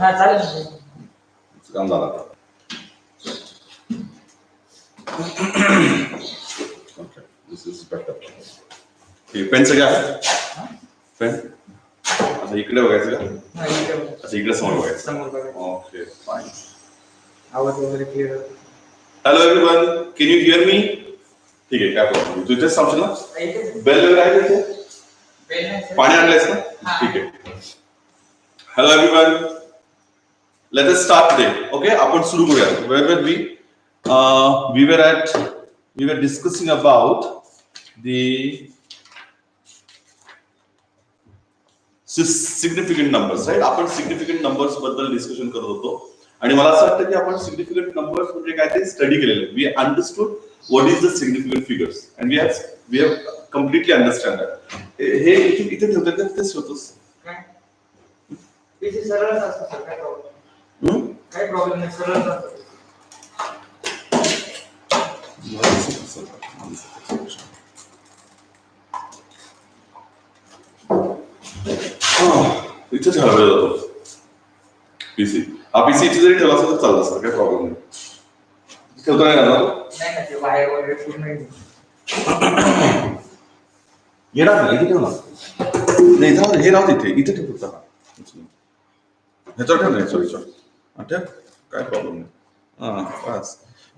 हा चालेल. काम झालं आता. Okay, this is better. Pen सगळे आहे पेन आता इकडे बघायचं का? अच्छा इकडे समोर बघायचं. Okay fine. आवाज वगैरे clear. Hello everyone, can you hear me? ठीक आहे, काय प्रॉब्लेम. तू इथेच थांबशील ना? बेल वगैरे आहे तिथे? पाणी आणलंयस ना? ठीक आहे. Hello everyone, let us start today. Okay, आपण सुरू करूया. Where were we were discussing about the significant numbers, right? आपण significant numbers बद्दल डिस्कशन करत होतो आणि मला असं वाटतं की आपण significant numbers म्हणजे काय ते स्टडी केलेलं. We understood what is the significant figures and we have completely understand that. हे इथे ठेवतात का तेच होतोस काय? इथे सरळच असतं, काय प्रॉब्लेम? काय प्रॉब्लेम नाही, सरळच असतं. इथे ठेवला जातो पीसी. हा पीसी इथे जरी ठेवला असता तर चाललं असतं, काय प्रॉब्लेम नाही. ठेवता नाही येणार नाही ना, ते बाहेर वगैरे पूर्ण येणार नाही. इथे ठेव ना. नाही जाऊ हे राहू इथे इथे ठेव फक्त. ह्याच्यावर ठेव नाही, सॉरी ठेव, काय प्रॉब्लेम नाही. हा बस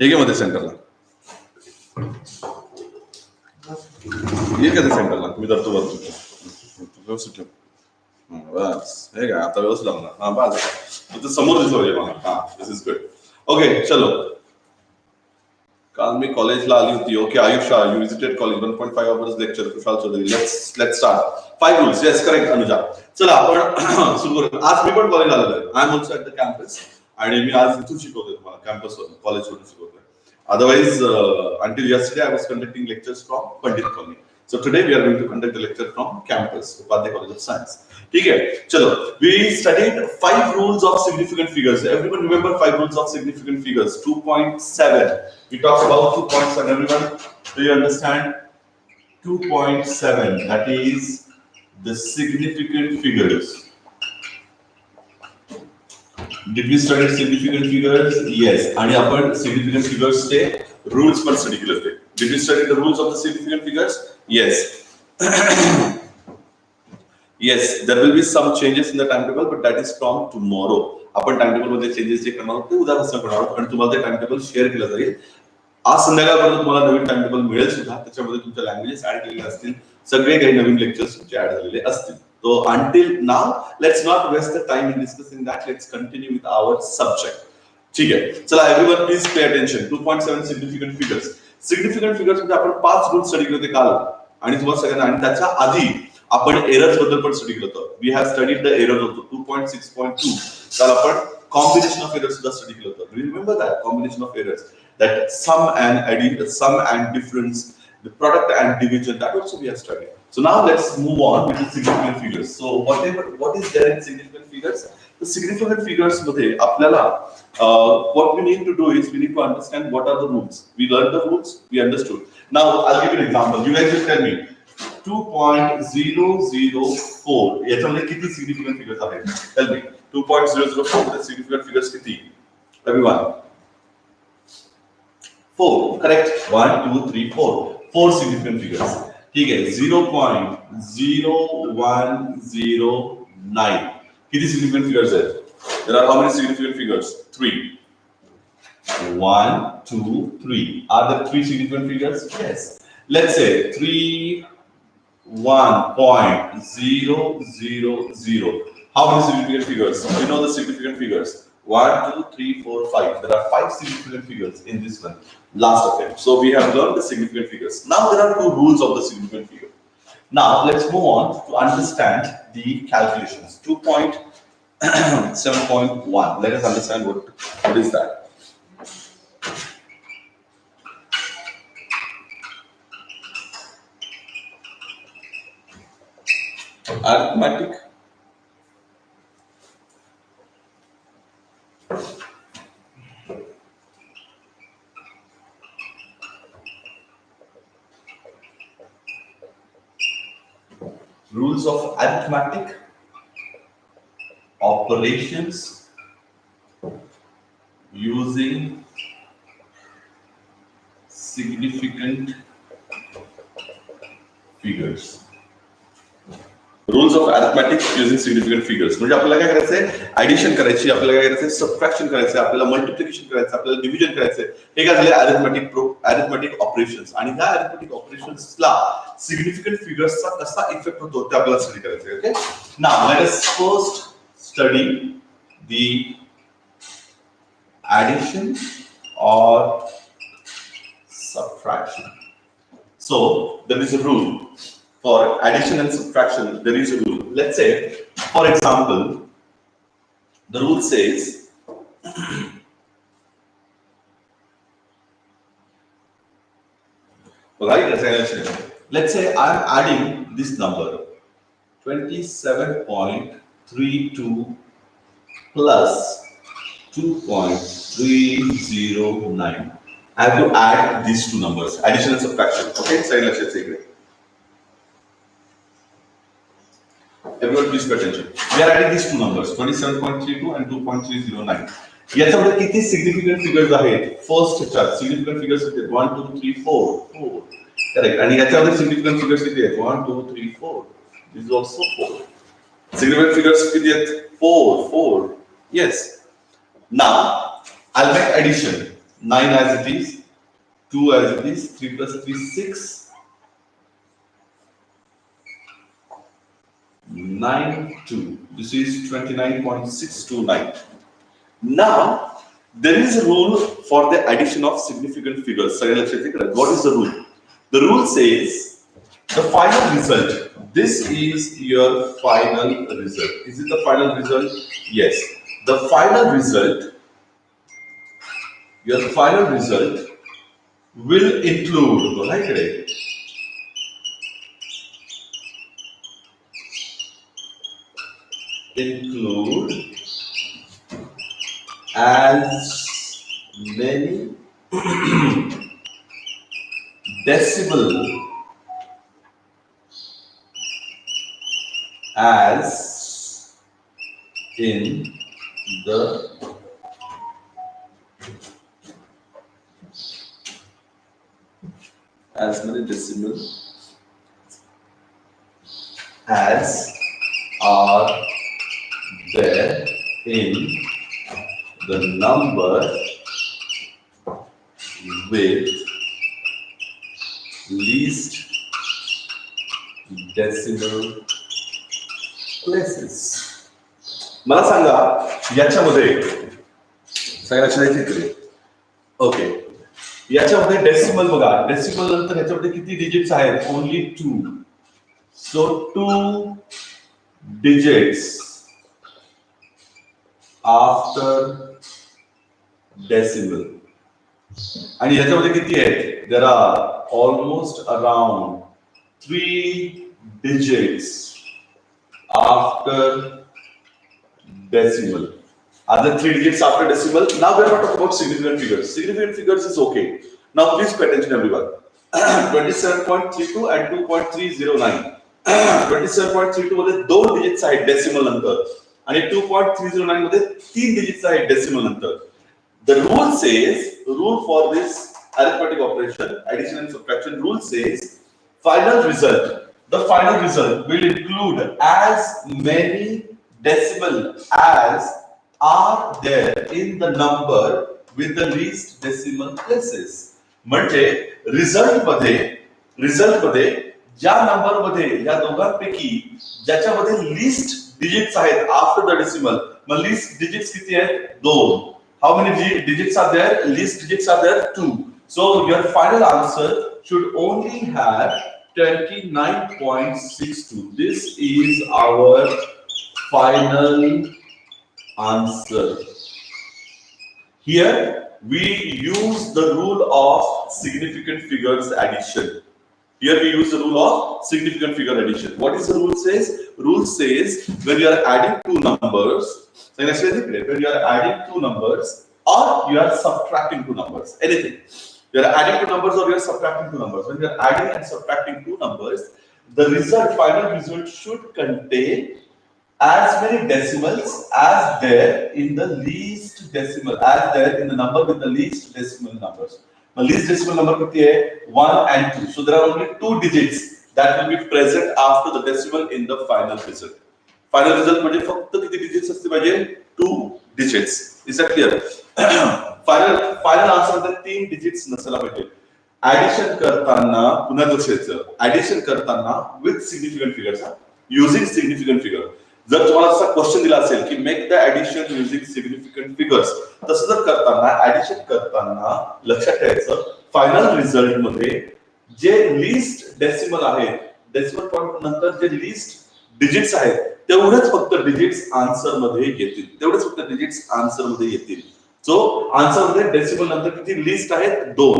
हे घे मध्ये सेंटरला ये का ते सेंटरला मी धरतो व्यवस्थित ठेव. बस हे काय आता व्यवस्थित लागणार. हा बस तिथं समोर दिसलं पाहिजे मला. हा दिस इज गुड. ओके चलो. काल मी कॉलेजला आली होती. Okay Ayusha, you visited college. 1.5 hours lecture. Kushal Chaudhary. Let's start. 5 rules. Yes correct Anuja. चला आपण सुरू करू. आज मी पण कॉलेज आलेलो आहे. I am also at the campus आणि मी आज इथून शिकवतोय तुम्हाला कॅम्पसवरून, कॉलेजवरून शिकवतोय. Otherwise, until yesterday, I was conducting lectures from Pandit Colony. So today we are going to conduct a lecture from campus, Upadhyay College of Science. ठीक है, चलो. We studied 5 rules of significant figures. Everyone remember 5 rules of significant figures? 2.7. We talked about 2.7. Everyone, do you understand? 2.7. That is the significant figures. Did we study significant figures? Yes. आणि आपण significant figures चे rules पण study केले होते. Did we study the rules of the significant figures? Yes. Yes, there will be some changes in the timetable, but that is from tomorrow. आपण timetable मध्ये changes जे करणार आहोत ते उद्यापासून करणार आहोत आणि तुम्हाला ते timetable share केलं जाईल. आज संध्याकाळपर्यंत तुम्हाला नवीन टाइमटेबल मिळेल सुद्धा. त्याच्यामध्ये तुमच्या लँग्वेजेस ऍड केलेले असतील, सगळे काही नवीन लेक्चर्स तुमचे ऍड झालेले असतील. So until now, let's not waste the time in discussing that. Let's continue with our subject. ठीक आहे, चला everyone please pay attention. 2.7 significant figures. Significant figures म्हणजे आपण 5 रूल्स स्टडी केले होते काल आणि तुम्हाला सगळ्यांना. आणि त्याच्या आधी आपण एरर्स बद्दल पण स्टडी केलं होतं. We have studied the error होतो 2.6.2. काल आपण कॉम्बिनेशन ऑफ एरर्स सुद्धा स्टडी केलं होतं. Remember that combination of errors, that sum and difference, the product and division, that also we have studied. So now let's move on with the significant figures. So what is there in significant figures? The significant figures मध्ये आपल्याला what we need to do is we need to understand what are the rules. We learned the rules, we understood. Now I'll give you an example. You guys just tell me 2.004 याच्यामध्ये किती significant figures आहेत? Tell me 2.004 मध्ये significant figures किती? Everyone. 4, correct. 1, 2, 3, 4. 4 significant figures. ठीक है. 0.0109. कितनी significant figures है? There are how many significant figures? 3. 1, 2, 3. Are there 3 significant figures? Yes. Let's say 1.000. How many significant figures? You know the significant figures. 1, 2, 3, 4, 5. There are 5 significant figures in this one. Last attempt. So we have learned the significant figures. Now there are 2 rules of the significant figure. Now let's move on to understand the calculations. 2.7.1. Let us understand what is that. Arithmetic. Rules of arithmetic, operations, using significant figures. Rules of arithmetic using significant figures. म्हणजे आपल्याला काय करायचंय, addition करायची, आपल्याला काय करायचंय, subtraction करायचंय, आपल्याला मल्टिप्लिकेशन करायचं, आपल्याला डिव्हिजन करायचंय. हे काय झाले अरिथमेटिक ऑपरेशन्स. आणि ह्या अरिथमेटिक ऑपरेशन्सला सिग्निफिकंट फिगर्सचा कसा इफेक्ट होतो ते आपल्याला स्टडी करायचंय. Okay, now let us first study the addition or subtraction. So there is a rule for addition and subtraction. There is a rule. Let's say, for example, the rule says let's say I am adding this number 27.32 plus 2.309. I have to add these two numbers, addition and subtraction. Okay, so let's say everyone please pay attention. We are adding these two numbers 27.32 and 2.309. याच्यामध्ये किती significant figures आहेत? First चार significant figures आहेत 1 2 3 4 4 correct. आणि याच्यामध्ये significant figures किती आहेत? 1 2 3 4. This is also 4. Significant figures किती आहेत? 4 4. Yes. Now I'll make addition. 9 as it is, 2 as it is, 3 plus 3 6, 9 2. This is 29.629. Now there is a rule for the addition of significant figures. What is the rule? The rule says the final result. This is your final result. Is it the final result? Yes. The final result, your final result will include, include as many decimal as in the as many decimals as are there in the number with least decimal places. मला सांगा याच्यामध्ये okay, याच्यामध्ये decimal बघा, decimal नंतर याच्यामध्ये किती digits आहेत? Only 2. So 2 digits after decimal. आणि याच्यामध्ये किती आहेत? There are almost around 3 digits after decimal. Are there 3 digits after decimal? Now we are not talking about significant figures. Significant figures is okay. Now please pay attention everyone. 27.32 and 2.309. 27.32 मध्ये 2 digits आहेत decimal नंतर आणि 2.309 मध्ये 3 digits आहेत decimal नंतर. The rule says, rule for this arithmetic operation, addition and subtraction, rule says final result. The final result will include as many decimal as are there in the number with the least decimal places. म्हणजे result मध्ये ज्या number मध्ये या दोघांपैकी ज्याच्यामध्ये least digits आहेत after the decimal, मग least digits किती आहेत? 2. How many digits are there? Least digits are there 2. So your final answer should only have 29.62. This is our final answer. Here we use the rule of significant figures addition. Here we use the rule of significant figure addition. What is the rule says? Rule says when you are adding two numbers, when you are adding two numbers or you are subtracting two numbers, anything. You are adding two numbers or you are subtracting two numbers. When you are adding and subtracting two numbers, the result, final result should contain as many decimals as there in the least decimal, as there in the number with the least decimal numbers. The least decimal number किती है? 1 and 2. So there are only 2 digits that will be present after the decimal in the final result. Final result म्हणजे फक्त किती digits असते पाहिजे? 2 digits. Is that clear? final answer मध्ये 3 digits नसायला पाहिजे. Addition करताना पुन्हा लक्ष द्यायचं. Addition करताना with significant figures, using significant figure. जर तुम्हाला असा क्वेश्चन दिला असेल की make the addition using significant figures, तसं जर करताना ऍडिशन करताना लक्षात ठेवायचं फायनल रिझल्ट मध्ये जे लीस्ट डेसिमल आहेत, डेसिमल पॉइंट नंतर जे लीस्ट डिजिट्स आहेत तेवढेच फक्त डिजिट्स आन्सर मध्ये येतील, तेवढेच फक्त डिजिट्स आन्सर मध्ये येतील. सो आन्सर मध्ये डेसिमल नंतर किती लीस्ट आहेत? 2.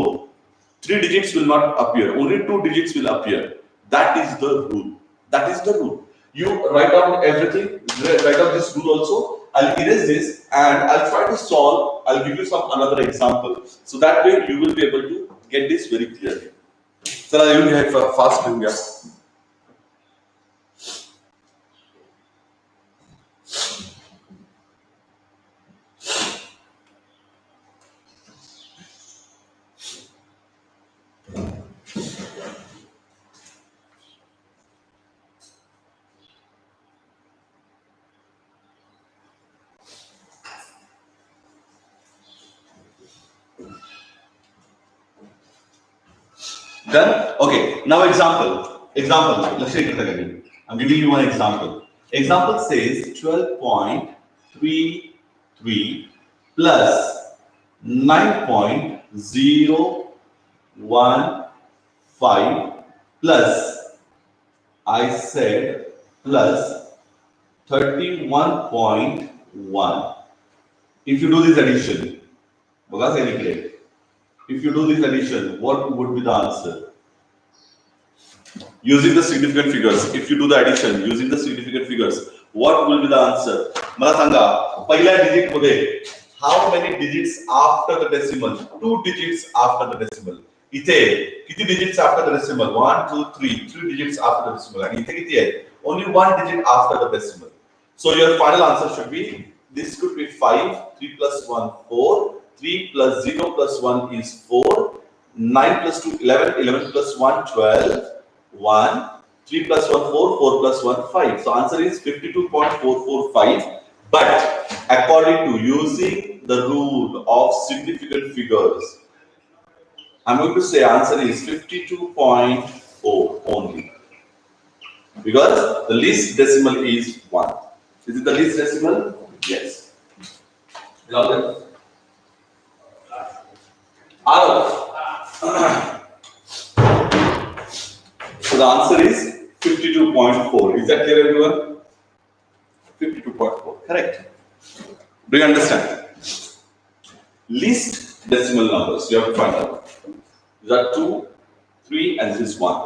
3 digits will not appear, only 2 digits will appear. That is the rule. That is the rule. You write down everything, write down this rule also. I'll erase this and I'll try to solve. I'll give you some another example. So that way you will be able to get this very clearly. So you will have fast doing it. Done? Okay. Now example. I'm giving you one example. Example says 12.33 plus 9.015 plus I said plus 31.1. If you do this addition, if you do this addition, what would be the answer? Using the significant figures, if you do the addition using the significant figures, what will be the answer? मला सांगा, पहिल्या digit मध्ये how many digits after the decimal? 2 digits after the decimal. इथे किती digits after the decimal? 1, 2, 3. 3 digits after the decimal. आणि इथे किती आहे? Only 1 digit after the decimal. So your final answer should be, this could be 5. 3 plus 1, 4. 3 plus 0 plus 1 is 4. 9 plus 2, 11. 11 plus 1, 12. 1. 3 plus 1, 4. 4 plus 1, 5. So answer is 52.445. But according to using the rule of significant figures, I'm going to say answer is 52.0 only. Because the least decimal is 1. Is it the least decimal? Yes. So the answer is 52.4. Is that clear, everyone? 52.4. Correct. Do you understand? Least decimal numbers you have to find out. These are 2, 3, and this is 1.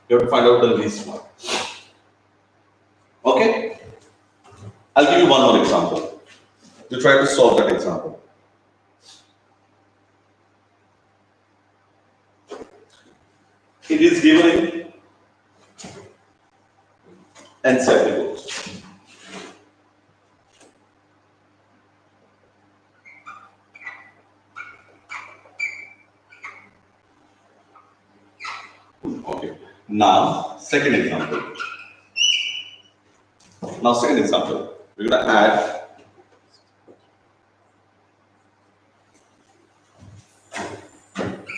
You have to find out the least one. Okay? I'll give you one more example. You try to solve that example. It is given in NCERT books. Okay. Now, second example. We're going to add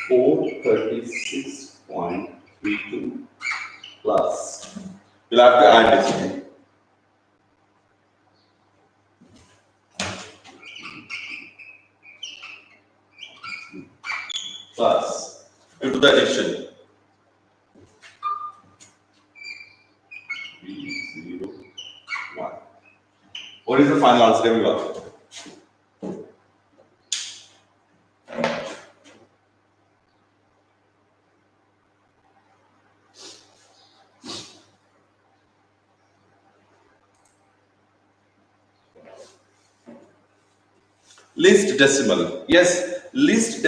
436.32 plus. You'll have to add this one. Plus, into the addition. 301. What is the final answer, everyone? Least decimal. Yes, least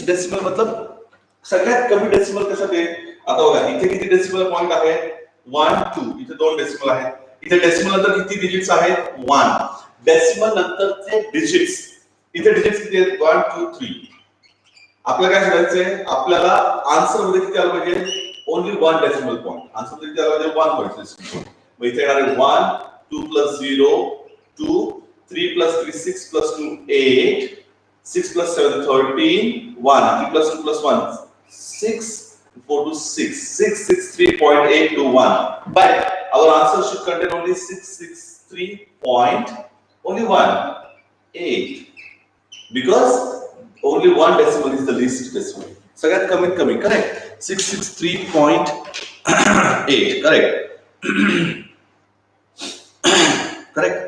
decimal मतलब सगळ्यात कमी decimal कशात आहे? आता बघा इथे किती decimal point आहे? 1, 2. इथे 2 डेसिमल आहेत. इथे डेसिमल नंतर किती डिजिट्स आहेत 1. डेसिमल नंतरचे डिजिट्स, इथे डिजिट्स किती आहेत 1 2 3. आपल्याला काय शोधायचंय, आपल्याला आन्सर मध्ये किती आलं पाहिजे, ओनली 1 डेसिमल पॉइंट. आन्सर मध्ये किती आलं पाहिजे 1 पॉइंट. मग इथे येणार आहे 1 2 + 0 2 3 + 3 6 + 2 8 6 + 7 13 1 3 + 2 + 1 6 4 to 6 663.8 to 1, but our answer should contain only 663 point only 8 because only one decimal is the least decimal. सगळ्यात कमीत कमी करेक्ट 663.8 करेक्ट. करेक्ट.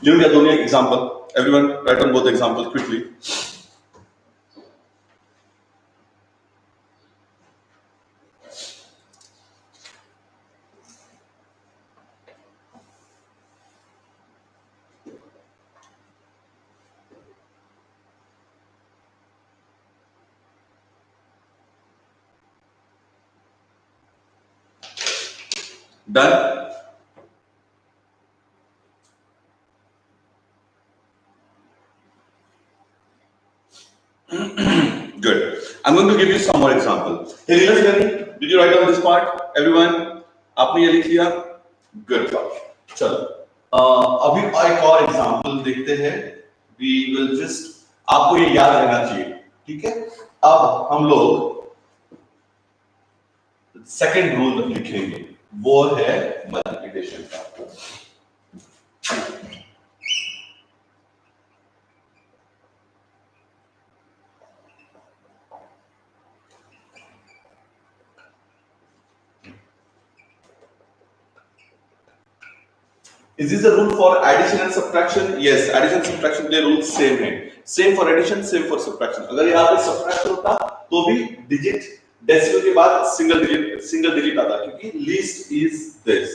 लिहून घ्या दोन्ही example. Everyone right on both example quickly. Done. Good. I'm going to give you some more example. Hey, did you write down this part? Everyone, आपने ये लिख लिया? Good. चलो. अभी एक और एग्जाम्पल देखते हैं. We will just, आपको ये याद रहना चाहिए, ठीक है? अब हम लोग सेकेंड रूल लिखेंगे, वो है मल्टीप्लिकेशन का. Is this a rule for addition and subtraction? Yes, addition and subtraction के रूल सेम है. Same for addition, same for subtraction. अगर यहाँ पे सबट्रैक्शन होता तो भी डिजिट डेसिमल के बाद सिंगल डिजिट आता, क्योंकि लीस्ट इज दिस.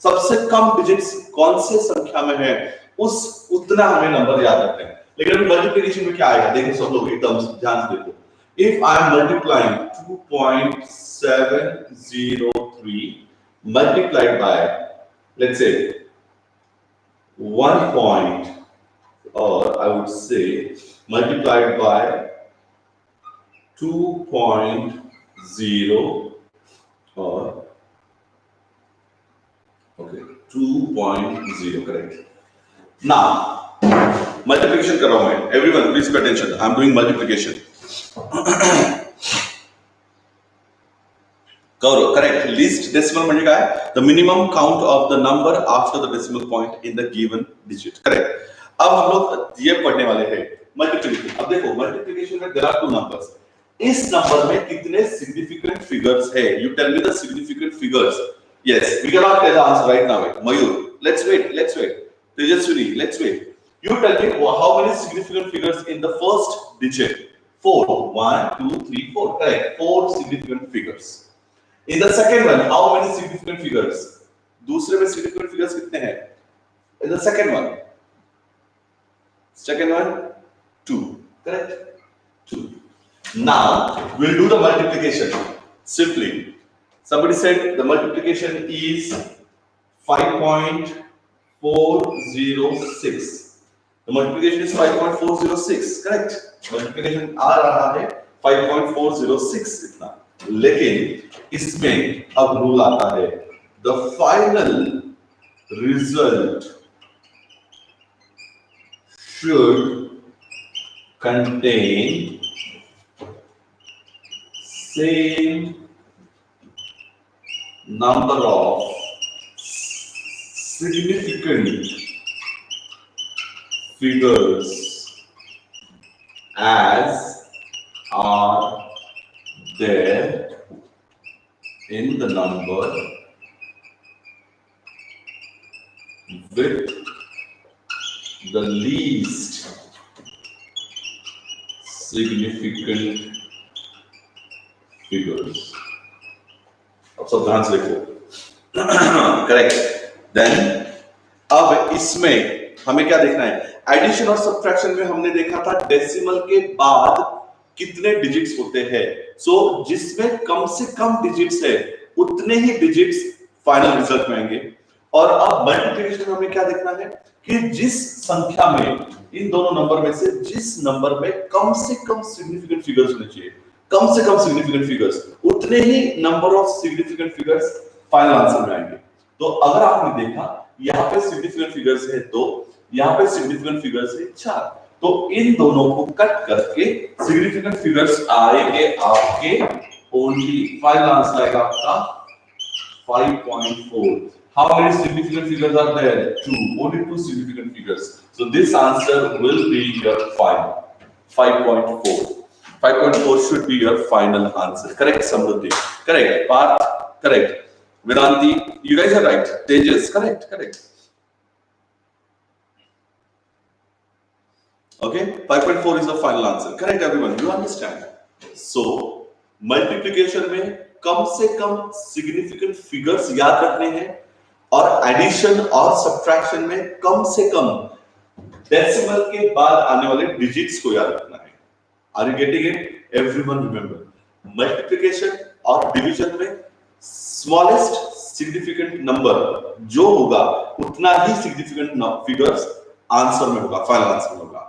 सबसे कम डिजिट्स कौन से संख्या में है उतना हमें नंबर याद रखना है. लेकिन अभी मल्टीप्लिकेशन में क्या आएगा, देखो सब लोग एकदम ध्यान से देखो. If I am multiplying 2.703 multiplied by let's say 1 point, or I would say multiplied by 2.0 or okay 2.0 correct. Now multiplication कर रहा हूं मैं. Everyone please pay attention. I am doing multiplication. Correct. Least decimal म्हणजे काय? The minimum count of the number after the decimal point in the given digit. Correct. अब हम लोग ये पढ़ने वाले हैं मल्टीप्लिकेशन. अब देखो मल्टीप्लिकेशन में there are two numbers. इस नंबर में कितने significant figures है? You tell me the significant figures. Yes, we cannot tell the answer right now. Mayur, let's wait. Tejaswini, let's wait. You tell me how many significant figures in the first digit? 4. 1, 2, 3, 4. Correct. 4 significant figures. In the second one, how many significant figures? दूसरे में significant figures कितने हैं? In the second one, 2. Correct? 2. Now we'll do the multiplication. Simply, somebody said the multiplication is 5.406. The multiplication is 5.406. Correct? Multiplication आ रहा है 5.406 इतना. लेकिन इसमें अब रूल आता है the final result should contain same number of significant figures as are there in the number with the least significant figures. अब सब ध्यान से देखो. करेक्ट. देन अब इसमें हमें क्या देखना है? एडिशन और सब्ट्रैक्शन में हमने देखा था डेसिमल के बाद कितने डिजिट्स होते हैं. सो जिसमें कम से कम डिजिट्स है उतने ही डिजिट्स फाइनल रिजल्ट में आएंगे, और अब मल्टीप्लिकेशन में हमें क्या देखना है कि जिस संख्या में इन दोनों नंबर में से जिस नंबर में कम से कम सिग्निफिकेंट फिगर्स होने चाहिए, कम से कम सिग्निफिकेंट फिगर्स, उतने ही number of significant figures final answer में आएंगे। तो अगर आपने देखा यहाँ पे सिग्निफिकेंट फिगर्स है 2, यहाँ पे सिग्निफिकेंट फिगर्स है 4, तो इन दोनों को कट करके सिग्निफिकेंट फिगर्स आएंगे आपके ओनली, फाइनल आंसर आएगा आपका 5.4. How many significant figures are there? 2. Only 2 significant figures. So this answer will be your final 5.4. 5.4 should be your final answer. Correct, Samruddhi? Correct. Parth? Correct. Vedanti? You guys are right. Tejas? Correct. Correct. Okay. 5.4 is the final answer. Correct, everyone. You understand? So multiplication में कम से कम significant figures याद रखने हैं और addition और subtraction में कम से कम decimal के बाद आने वाले डिजिट्स को याद रखना है। Are you getting it? Everyone remember, multiplication और डिवीजन में स्मॉलेस्ट सिग्निफिकेंट नंबर जो होगा उतना ही सिग्निफिकेंट फिगर्स आंसर में होगा, फाइनल आंसर में होगा।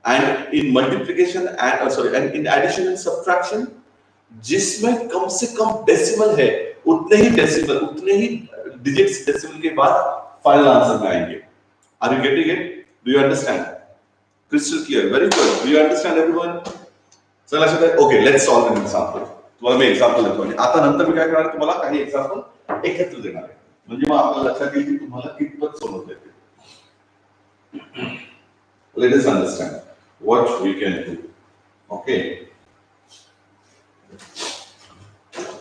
And in multiplication and in addition and subtraction जिसमें कम से कम डेसिमल है उतने ही डिजिट्स डेसिमल के बाद फाइनल आंसर में आएंगे। Are you getting it? Do you understand? Crystal clear? Very good. Do you understand everyone? चला लक्षात आहे? Okay, let's solve an example. तुम्हाला मी एग्जांपल देतो आणि आता नंतर मी काय करणार, तुम्हाला काही एग्जांपल एकत्र देणार आहे, म्हणजे मग आपल्याला लक्षात येईल की तुम्हाला कितपत सोडवता येते. Let us understand what we can do. Okay.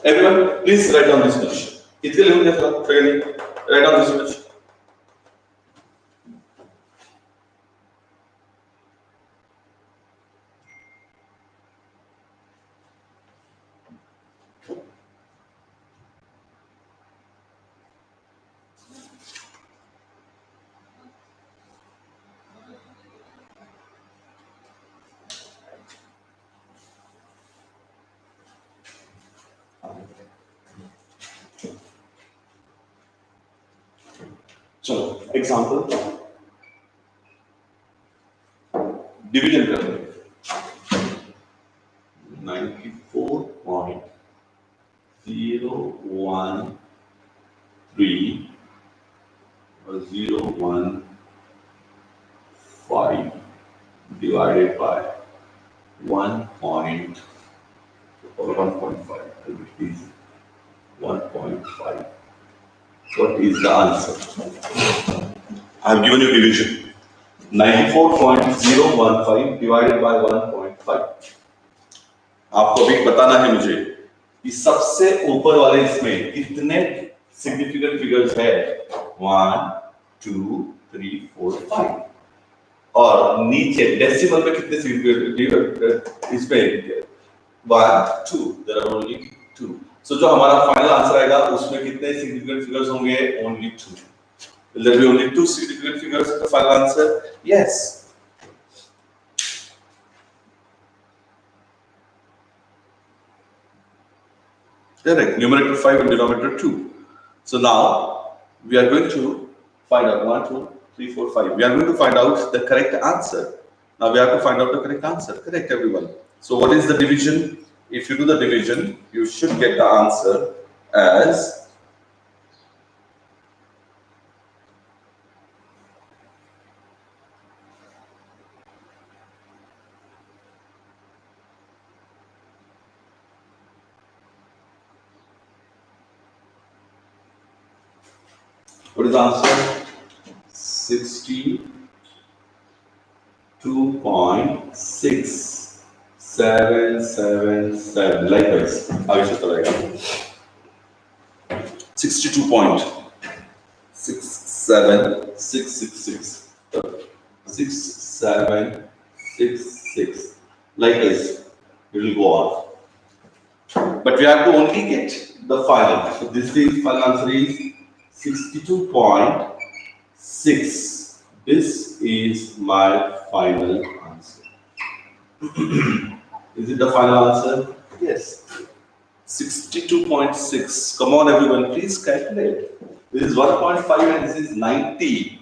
Everyone, please write down this much. इतके लिहून घ्या सगळ्यांनी. Write down this much. चलो एग्जांपल डिवीजन करते हैं. 94.013 divided by 1.5. What is the answer? I have given you division. 94.015 divided by 1.5. आपको अभी बताना है मुझे कि सबसे ऊपर वाले इसमें कितने सिग्निफिकेंट फिगर्स है. 1, 2, 3, 4, 5 और नीचे डेसिमल में कितने सिग्निफिकेंट इसमें 1, 2. There are only 2. सो जो हमारा फाइनल आंसर आएगा उसमें कितने सिग्निफिकेंट फिगर्स होंगे? Only 2. Will there be only 2 significant figures in the final answer? Yes. Correct. Numerator 5 and denominator 2. So now we are going to find out 1, 2, 3, 4, 5. We are going to find out the correct answer. Now we have to find out the correct answer. Correct, everyone. So what is the division? If you do the division, you should get the answer as what is the answer? 62.6777. Likewise, आगे चलता रहेगा. 62.67666. 6766. Likewise, it will go on. But we have to only get the final. So this is final answer is 62.6. This is my final answer. Is it the final answer? Yes. 62.6. Come on, everyone, please calculate. This is 1.5 and this is 90.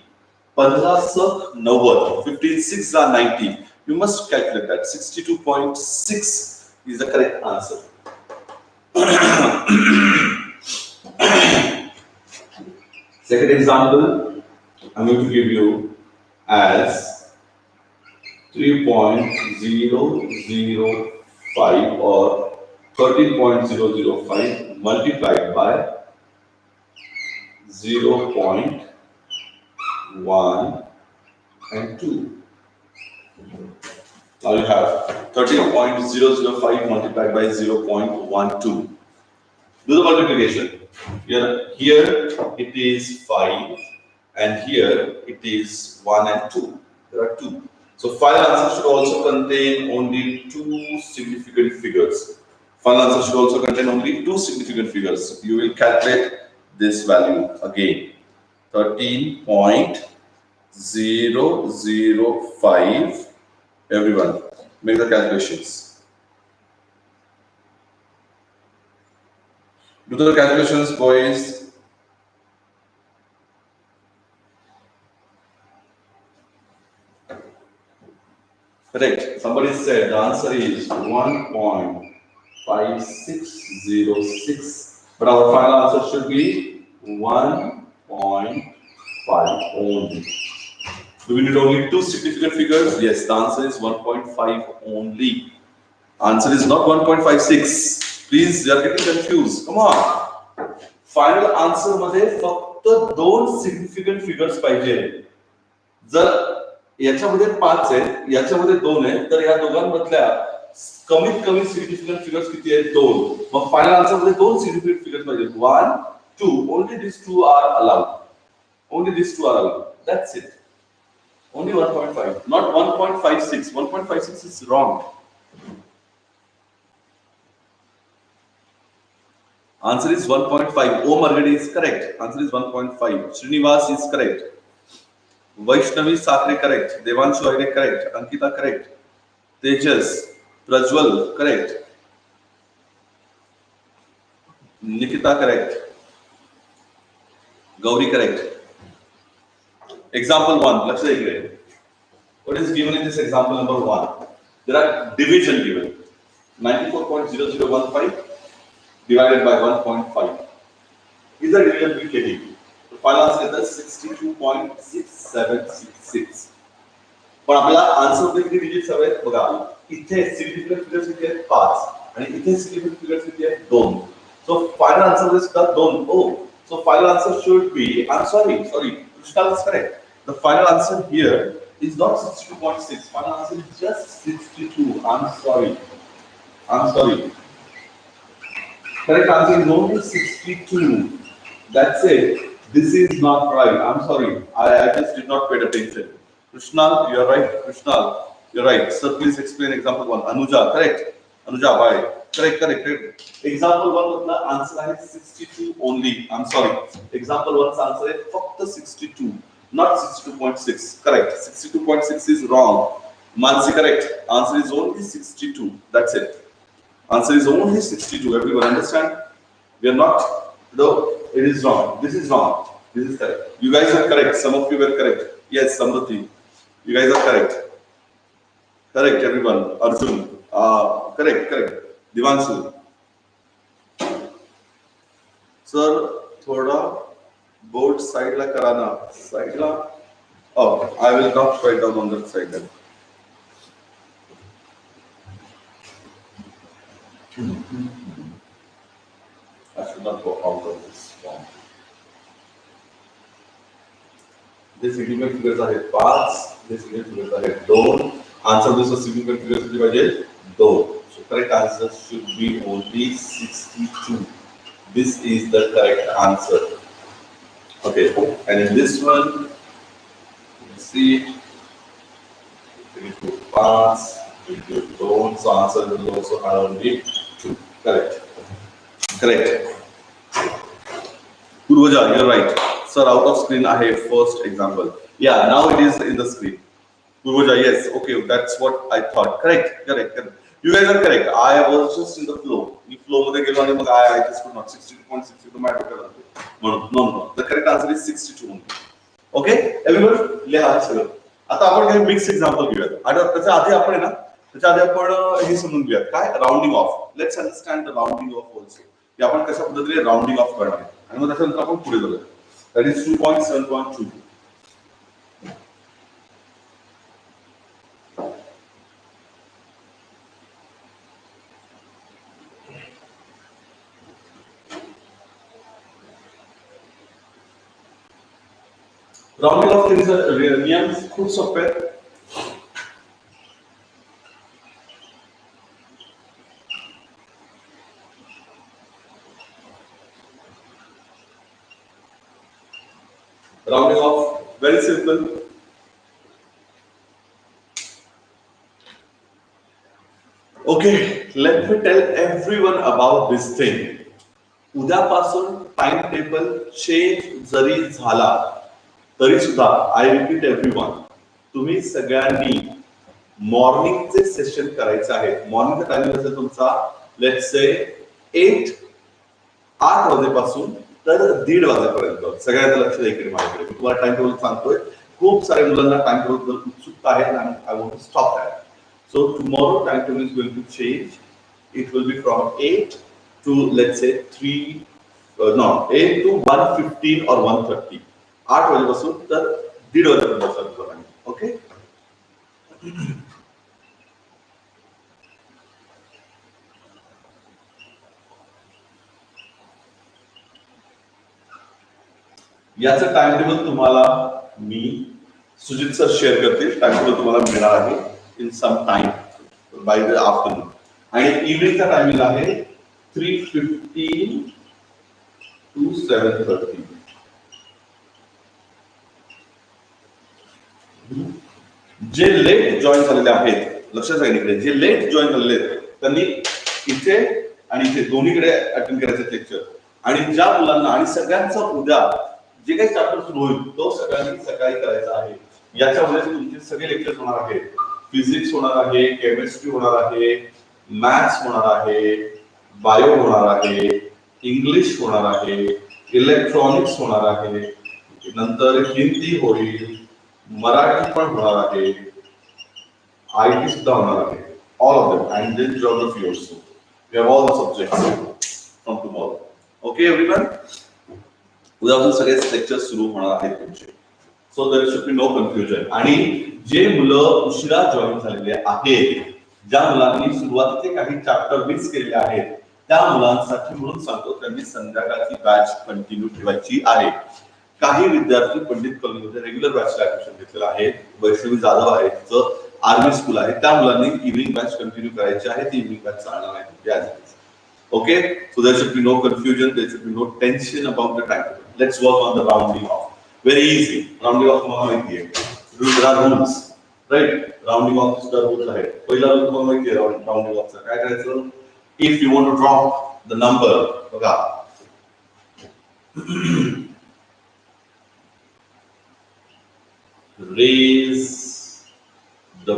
15 90. 15 6 are 90. You must calculate that. 62.6 is the correct answer. Second example, I'm going to give you as 3.005 or 13.005 multiplied by 0.1 and 2. Now you have 13.005 multiplied by 0.12. Do the multiplication. Here it is 5 and here it is 1 and 2. There are 2. So final answer should also contain only 2 significant figures. Final answer should also contain only 2 significant figures. You will calculate this value again. 13.005. Everyone, make the calculations. Do the calculations, boys. Correct. Somebody said the answer is 1.5606, but our final answer should be 1.5 only. Do we need only 2 significant figures? Yes, the answer is 1.5 only. Answer is not 1.56. Please, you are getting confused. Come on. Final answer मध्ये फक्त 2 significant figures पाहिजे. जर याच्यामध्ये 5 आहे, याच्यामध्ये 2 आहे, तर या दोघांमधल्या कमीत कमी significant figures किती आहेत? 2. मग फायनल आन्सर मध्ये 2 significant figures पाहिजे. 1, 2. Only these 2 are allowed. Only these 2 are allowed. That's it. Only 1.5, not 1.56. 1.56 is wrong. Answer is 1.5. O Margadi is correct. Answer is 1.5. Srinivas is correct. Vaishnavi Sakre correct. Devanshu Aire correct. Ankita correct. Tejas, Prajwal correct. Nikita correct. Gauri correct. Example 1. Lakshay Igre. What is given in this example number 1? There are division given. 94.0015 divided by 1.5. Is the division we getting? The final answer is 62.6766. पण आपल्याला answer मध्ये किती digits हवे आहेत बघा. इथे significant figures किती आहेत? 5 आणि इथे सिग्निफिकंट फिगर्स किती आहेत? 2. सो फायनल आन्सर मध्ये सुद्धा 2. Oh, so final answer should be, I'm sorry, Krishna is correct. The final answer here is not 62.6. Final answer is just 62. I'm sorry. Correct answer is only 62. That's it. This is not right. I'm sorry. I just did not pay attention. Krishna, you're right. Krishna, you're right. Sir, please explain example 1. Anuja, correct. Anuja, why? Correct. Example 1 the answer is 62 only. I'm sorry. Example 1's answer is फक्त 62, not 62.6. Correct. 62.6 is wrong. Mansi, correct. Answer is only 62. That's it. Answer is only 62. Everyone understand? We are not. No, it is wrong. This is wrong. This is correct. You guys are correct. Some of you were correct. Yes, Samruti. You guys are correct. Correct, everyone. Arjun. Correct. Divanshu. Sir, thoda board side la karana. Side la. Oh, I will not write down on that side then. I should not go out of this form. These significant figures are 5. These significant figures are 2. Answer this was significant figures divided 2. So correct answer should be only 62. This is the correct answer. Okay, and in this one, you see it. We do 5. We do 2. So answer will also have only 2. Correct. Purvaja, you're right. Sir, out of screen I have first example. Yeah, now it is in the screen. Purvaja, yes. Okay, that's what I thought. Correct. You guys are correct. I was just in the flow. Me flow मध्ये गेलो आणि मग I just could not 62.62 माझ्या डोक्यात आलं. म्हणून no. The correct answer is 62. Okay everyone लिहा सगळं. आता आपण काही मिक्स एक्झाम्पल घेऊयात आणि त्याच्या आधी आपण आहे ना त्याच्या आधी आपण हे समजून घेऊयात काय rounding off. Let's understand the rounding of also की आपण कशा पद्धतीने राउंडिंग ऑफ करणार आहे आणि मग त्याच्यानंतर आपण पुढे जाऊया. That is 2.7.2. राउंडिंग ऑफ नियम खूप सोपे आहेत. Rounding off, very simple. Okay, let me tell everyone about this thing. उद्यापासून टाइम टेबल चेंज जरी झाला तरी सुद्धा आय रिपीट एव्हरीवन तुम्ही सगळ्यांनी मॉर्निंगचे सेशन करायचे आहे. मॉर्निंगचा टायमिंग असेल तुमचा लेट्स से 8 वाजेपासून तर 1:30 वाजेपर्यंत. सगळ्यांचं लक्ष द्या इकडे माझ्याकडे. मी तुम्हाला टाइम टेबल सांगतोय. खूप सारे मुलांना टाइम टेबल उत्सुकता आहे आणि I want to stop that. So tomorrow time table is going to change. It will be from 8 to let's say 8 to 1:15 or 1:30. 8 वाजेपासून तर 1:30 वाजेपर्यंत. ओके याचं टाइम टेबल तुम्हाला मी सुजित सर शेअर करतील. टाइम टेबल तुम्हाला मिळणार आहे in some time by the afternoon. आणि इव्हनिंगचा टायमिंग आहे 3:15 to 7:30. जे लेट जॉईन झालेले आहेत लक्षात घ्या इकडे जे लेट जॉईन झालेले आहेत त्यांनी इथे आणि इथे दोन्हीकडे अटेंड करायचं लेक्चर. आणि ज्या मुलांना आणि सगळ्यांचा उद्या जे काही चॅप्टर सुरू होईल तो सगळ्यांनी सकाळी करायचा आहे. याच्यामध्ये तुमचे सगळे लेक्चर होणार आहेत. फिजिक्स होणार आहे, केमिस्ट्री होणार आहे, मॅथ्स होणार आहे, बायो होणार आहे, इंग्लिश होणार आहे, इलेक्ट्रॉनिक्स होणार आहे, नंतर हिंदी होईल, मराठी पण होणार आहे, आयटी सुद्धा होणार आहे. All of them and then geography also. We have all the subjects from tomorrow. Okay everyone उद्यापासून सगळे लेक्चर्स सुरू होणार आहेत तुमचे. So there should be no confusion. आणि जे मुलं उशिरा जॉईन झालेले आहेत ज्या मुलांनी सुरुवातीचे काही चॅप्टर मिस केलेले आहेत त्या मुलांसाठी म्हणून सांगतो त्यांनी संध्याकाळची बॅच कंटिन्यू ठेवायची आहे. काही विद्यार्थी पंडित कॉलेजमध्ये रेग्युलर बॅचला ऍडमिशन घेतलेलं आहे. वैष्णवी जाधव आहे तिचं आर्मी स्कूल आहे त्या मुलांनी इव्हिनिंग बॅच कंटिन्यू करायची आहे. ती इव्हिनिंग बॅच चालणार आहे. Okay so there should be no confusion. There should be no tension about the time. Let's work on the rounding off. Very easy. Rounding off तुम्हाला माहिती आहे. There are rules right. Rounding off सुद्धा rules आहे. पहिला rule तुम्हाला माहिती आहे rounding ऑफचा. काय करायचं if you want to drop the number बघा raise the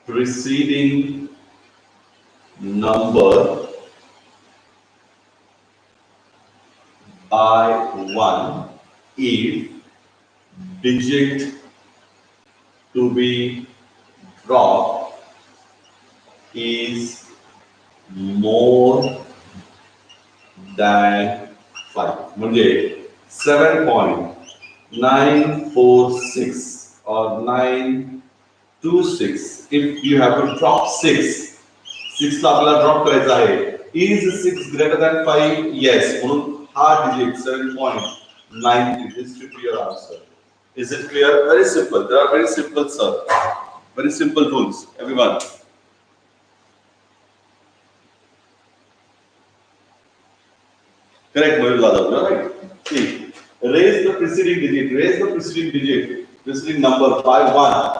preceding number by 1 if digit to be dropped is more than 5. म्हणजे 7.946 or 926. If you have to drop 6 ला आपल्याला ड्रॉप करायचा आहे. Is 6 greater than 5? Yes. म्हणून हा digit 7.9 this should be your answer. Is it clear? Very simple. There are very simple, sir. Very simple rules, everyone. Correct, Mayur Yadav, right? See, raise the preceding digit, preceding number by 1,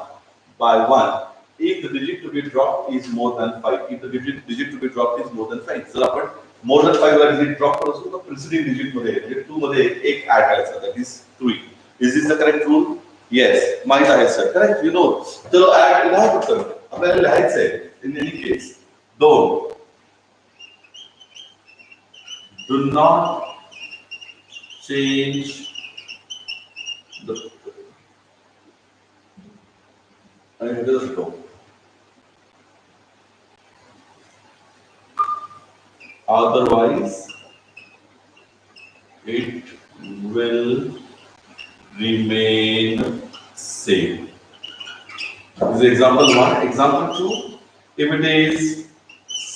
if the digit to be dropped is more than 5. If the digit to be dropped is more than 5. So, आपण more than 5 ला digit drop करतो तर preceding digit मध्ये म्हणजे 2 मध्ये एक add करायचा. That is 3. Is this the correct rule? Yes. माहित आहे सर. Correct, you know. चलो ऍड लिहा फक्त. आपल्याला लिहायचं आहे. In any case, Don't. Do not change the. And it doesn't go. Otherwise, it will remain same. This is example 1. Example 2, if it is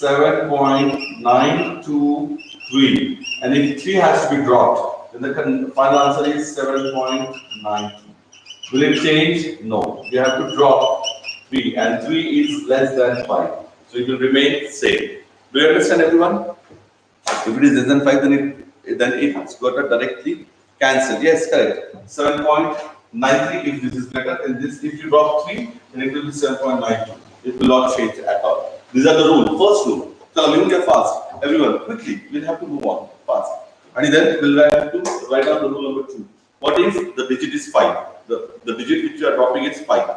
7.923 and if 3 has to be dropped, then the final answer is 7.92. Will it change? No. You have to drop 3 and 3 is less than 5. So it will remain same. Do you understand, everyone? If it is less than 5, then it's got to directly cancel. Yes, correct. 7.93 if this is greater, and this if you drop 3, then it will be 7.92. It will not change at all. These are the rules. First rule. So we will get fast. Everyone, quickly. We'll have to move on fast. And then we'll have to write down the rule number 2. What if the digit is 5? The digit which you are dropping is 5.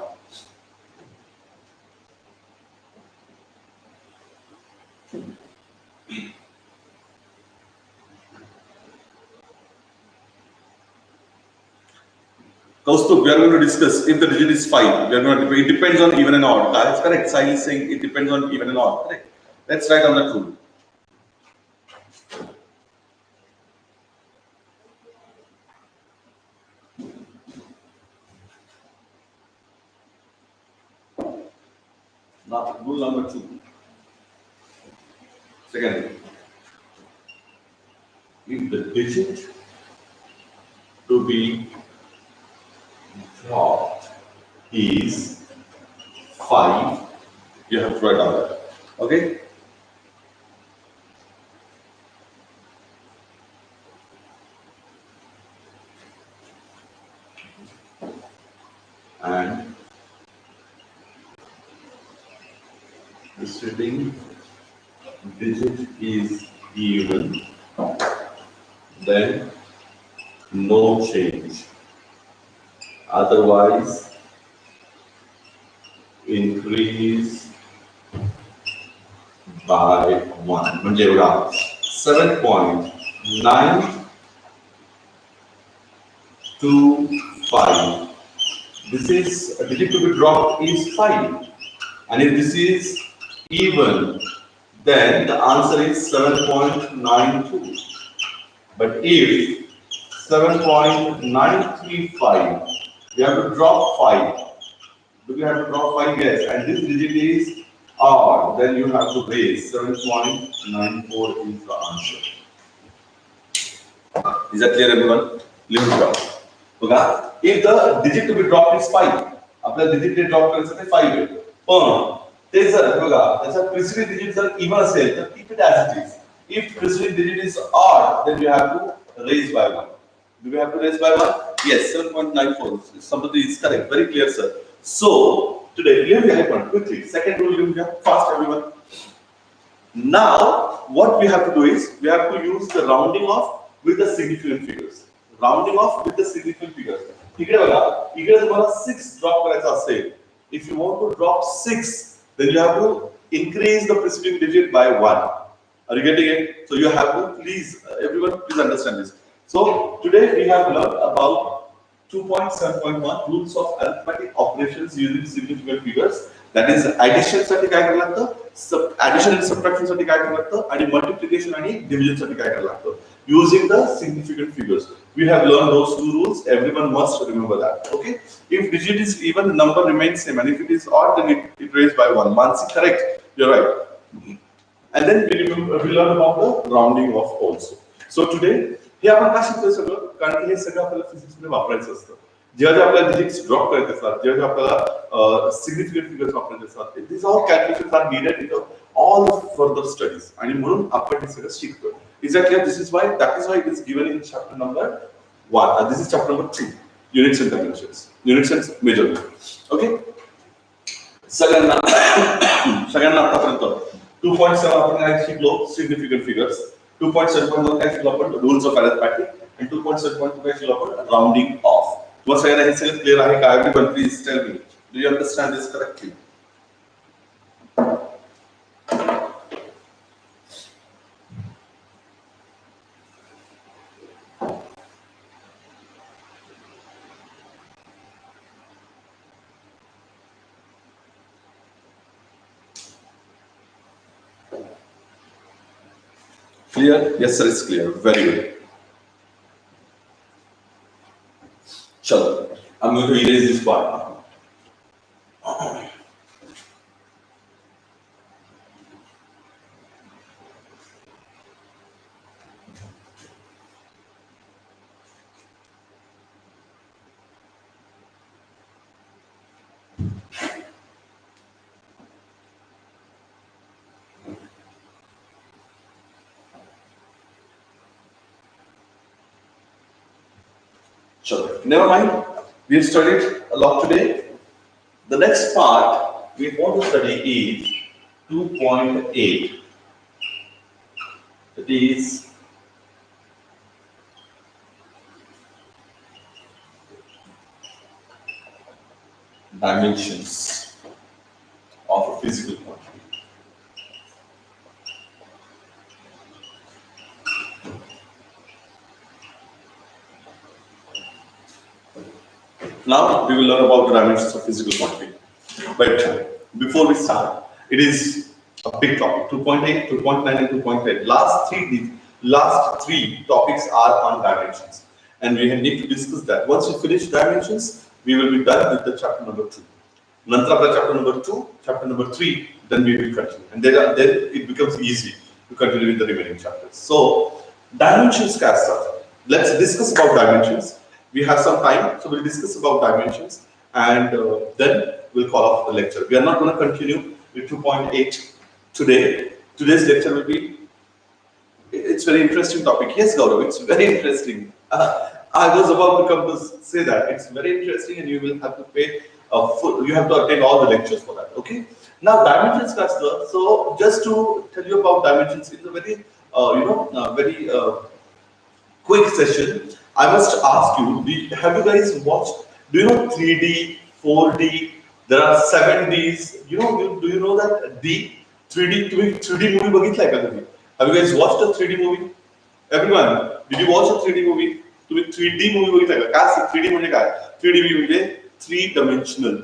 Kaustubh, we are going to discuss if the digit is 5. We are going to, it depends on even and odd. That's correct. Sai is saying it depends on even and odd. Correct. Let's write down that rule. Now, rule number 2. Second, if the digit to be dropped is 5, you have to write down that. Okay? And preceding digit is even, then no change. Otherwise, increase by 1. म्हणजे एवढा 7.925. This is a digit to be dropped is 5. And if this is even, then the answer is 7.92. But if 7.935, we have to drop 5. Do we have to drop 5? Yes. And this digit is odd. Then you have to raise 7.94 is the answer. Is that clear, everyone? Limit drop. Okay. If the digit to be dropped is 5, आपल्या digit to drop करायचं ते 5 आहे. पण ते जर बघा त्याचा preceding digit जर even असेल तर keep it as it is. If preceding digit is odd, then you have to raise by 1. Do we have to raise by 1? Yes, 7.94. Somebody is correct. Very clear, sir. So today, leave the icon quickly. Second rule, leave the fast, everyone. Now, what we have to do is we have to use the rounding off with the significant figures. Rounding off with the significant figures. इकडे बघा, इकडे तुम्हाला 6 drop करायचा असेल. If you want to drop 6, then you have to increase the preceding digit by 1. Are you getting it? So you have to please, everyone, please understand this. So today we have learned about 2.7.1 rules of arithmetic operations using significant figures. That is addition साठी काय करायला लागतं, addition and subtraction साठी काय करायला लागतं, आणि multiplication आणि division साठी काय करायला लागतं. Using the significant figures. We have learned those 2 rules. Everyone must remember that. Okay? If digit is even, the number remains same, and if it is odd, then it raised by 1. Mansi, correct? You're right. And then we learn about the rounding off also. So today, हे आपण का शिकतोय सगळं, कारण की हे सगळं आपल्याला physics मध्ये वापरायचं असतं. जेव्हा आपल्याला डिजिट्स ड्रॉप करायचे असतात, जेव्हा आपल्याला सिग्निफिकंट फिगर्स वापरायचे असतात, this all calculations are needed in all further studies, आणि म्हणून आपण हे सगळं शिकतोय. Exactly, this is why, that is why it is given in chapter number 1. This is chapter number 2, units and dimensions, units and measurement. Okay? सगळ्यांना आतापर्यंत 2.7 आपण काय शिकलो, significant figures. 2.7.1 काय शिकलो आपण, rules of arithmetic, and 2.7.2 काय शिकलो आपण, rounding off. तुम्हाला सगळ्यांना हे सगळं क्लिअर आहे का? Everyone please tell me, do you understand this correctly? Clear? Yes, sir, it's clear. Very good. Chalo. I'm going to erase this part now. Chalo. Never mind. We've studied a lot today. The next part we want to study is 2.8. It is dimensions of a physical quantity. Now we will learn about the dimensions of physical quantity. But before we start, it is a big topic. 2.8, 2.9, and 2.8. Last three topics are on dimensions, and we need to discuss that. Once we finish dimensions, we will be done with the chapter number 2. Nantar after chapter number 2, chapter number 3, then we will continue, and then it becomes easy to continue with the remaining chapters. So dimensions क्या असतात? Let's discuss about dimensions. We have some time, so we'll discuss about dimensions, and then we'll call off the lecture. We are not going to continue with 2.8 today. Today's lecture will be. It's very interesting topic. Yes, Gaurav, it's very interesting. I was about to come to say that it's very interesting, and you will have to pay you have to attend all the lectures for that. Okay. Now dimensions, Kasta. So just to tell you about dimensions, it's a very very quick session. I must ask you: have you guys watched? Do you know 3D, 4D? There are 7Ds. You know? Do you know that D? 3D. 3D movie बघितलाय का तुम्ही? Have you guys watched a 3D movie? Everyone, did you watch a 3D movie? तुम्ही 3D movie बघितलाय का? काय 3D म्हणजे काय? 3D म्हणजे 3-dimensional.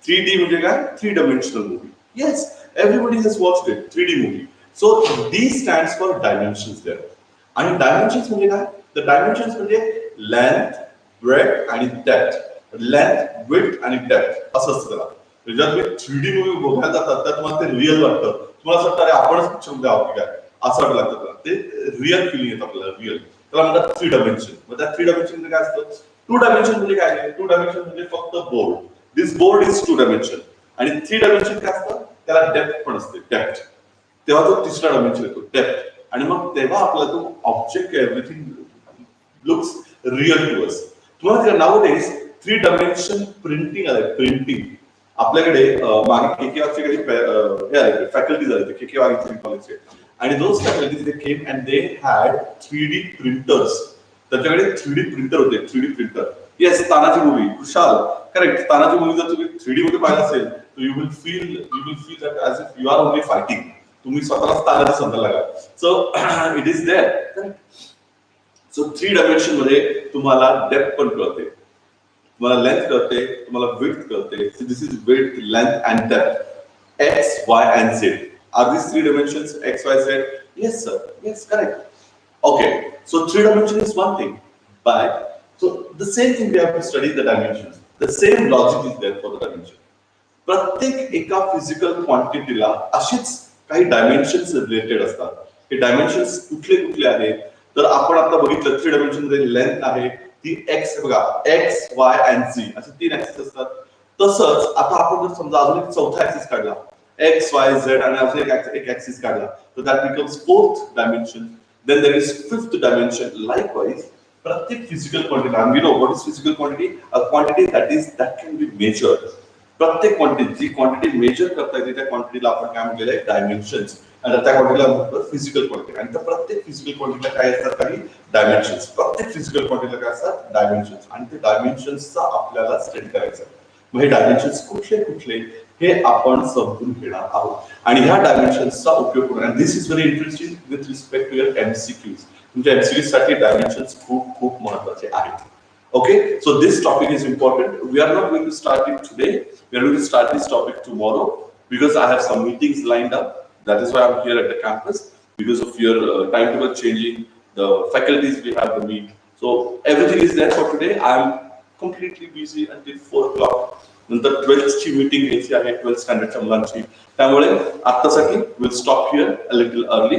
3D म्हणजे काय? 3-dimensional movie. Yes, everybody has watched it. 3D movie. So D stands for dimensions there. आणि dimensions म्हणजे काय? The dimensions म्हणजे length, breadth आणि depth. Length, width आणि depth असं असतं त्याला. जर तुम्ही 3D movie बघायला जातात तर तुम्हाला ते रिअल वाटतं. तुम्हाला असं वाटतं अरे आपणच पिक्चर आहोत की काय असं वाटतं लागतं त्याला. ते रिअल फिलिंग येतं आपल्याला रिअल. त्याला म्हणतात 3 dimension. मग त्या 3 dimension मध्ये काय असतं? 2 dimension म्हणजे काय आहे? 2 dimension म्हणजे फक्त board. This board is 2 dimension. आणि 3 dimension काय असतं? त्याला डेप्थ पण असते. डेप्थ. तेव्हा तो तिसरा डायमेन्शन येतो डेप्थ. आणि मग तेव्हा आपला तो object everything looks real to us. तुम्हाला नाउडेज 3 dimension प्रिंटिंग आलंय. प्रिंटिंग आपल्याकडे मागे केकेवारचे काही हे आले फॅकल्टीज आले केकेवार कॉलेजचे आणि those faculties they came and they had 3D printers. त्याच्याकडे 3D प्रिंटर होते. 3D printer. Yes, Tanaji movie. Kushal correct. Tanaji movie जर तुम्ही 3D मध्ये पाहिलं असेल तर you will feel that as if you are only fighting. तुम्ही स्वतःलाच तानाजी समजायला लागा. So it is there. Correct. So 3 dimension मध्ये तुम्हाला डेप्थ पण कळते, तुम्हाला लेंथ कळते, तुम्हाला विड्थ कळते. So this is width, length and depth. X, Y and Z. Are these 3 dimensions? X, Y, Z? Yes, sir. Yes, correct. Okay. So 3 dimension is one thing. But so the same thing we have to study the dimensions. The same logic is there for the dimension. प्रत्येक एका physical क्वांटिटीला अशीच काही dimensions related असतात. हे dimensions कुठले कुठले आहेत तर आपण आता बघितलं 3 dimension मध्ये लेंथ आहे ती x बघा x, y and z असे 3 ऍक्सिस असतात. तसंच आता आपण जर समजा अजून एक चौथा ऍक्सिस काढला x, y, z आणि अजून एक ऍक्सिस काढला तर that becomes 4th dimension. Then there is 5th dimension. Likewise, प्रत्येक physical quantity, and we know what is physical quantity? A quantity that can be measured. प्रत्येक क्वांटिटी जी quantity major करता येते त्या क्वांटिटीला आपण काय म्हटलेलं आहे डायमेन्शन्स. आणि त्या क्वांटिटीला म्हणतात फिजिकल क्वांटिटी. आणि त्या प्रत्येक फिजिकल क्वांटिटीला काय असतात काही डायमेन्शन्स. प्रत्येक फिजिकल क्वांटिटीला काय असतात डायमेन्शन्स. आणि ते डायमेन्शन्सचा आपल्याला स्टडी करायचं. मग हे डायमेन्शन्स कुठले कुठले हे आपण समजून घेणार आहोत. आणि ह्या डायमेन्शन्सचा उपयोग करून, आणि this is very interesting with respect to your MCQs. तुमच्या एमसीक्यूज साठी डायमेन्शन्स खूप खूप महत्त्वाचे आहेत. Okay, so this topic is important. We are not going to start it today. We are going to start this topic tomorrow because I have some meetings lined up. That is why I'm here at the campus. because of your timetable changing, the faculties we have to meet. So everything is there for today. I am completely busy until 4 o'clock. नंतर 12th ची meeting घ्यायची आहे 12th स्टँडर्डच्या मुलांची. त्यामुळे आत्तासाठी will stop here a little early.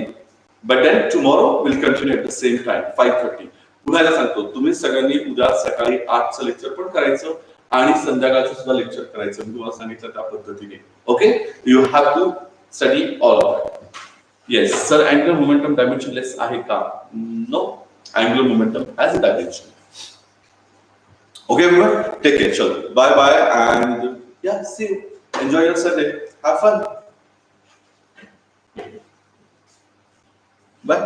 But then tomorrow will continue at the same time 5:30. पुन्हा एकदा सांगतो, तुम्ही सगळ्यांनी उद्या सकाळी 8चं लेक्चर पण करायचं आणि संध्याकाळचं सुद्धा लेक्चर करायचं. मी तुम्हाला सांगितलं त्या पद्धतीने. Okay, you have to study all of it. Yes sir, angular momentum dimensionless आहे का? No, angular momentum has a dimension. Okay, everyone, take care. Chalo, bye bye, and yeah, see you. Enjoy your Sunday. Have fun. Bye.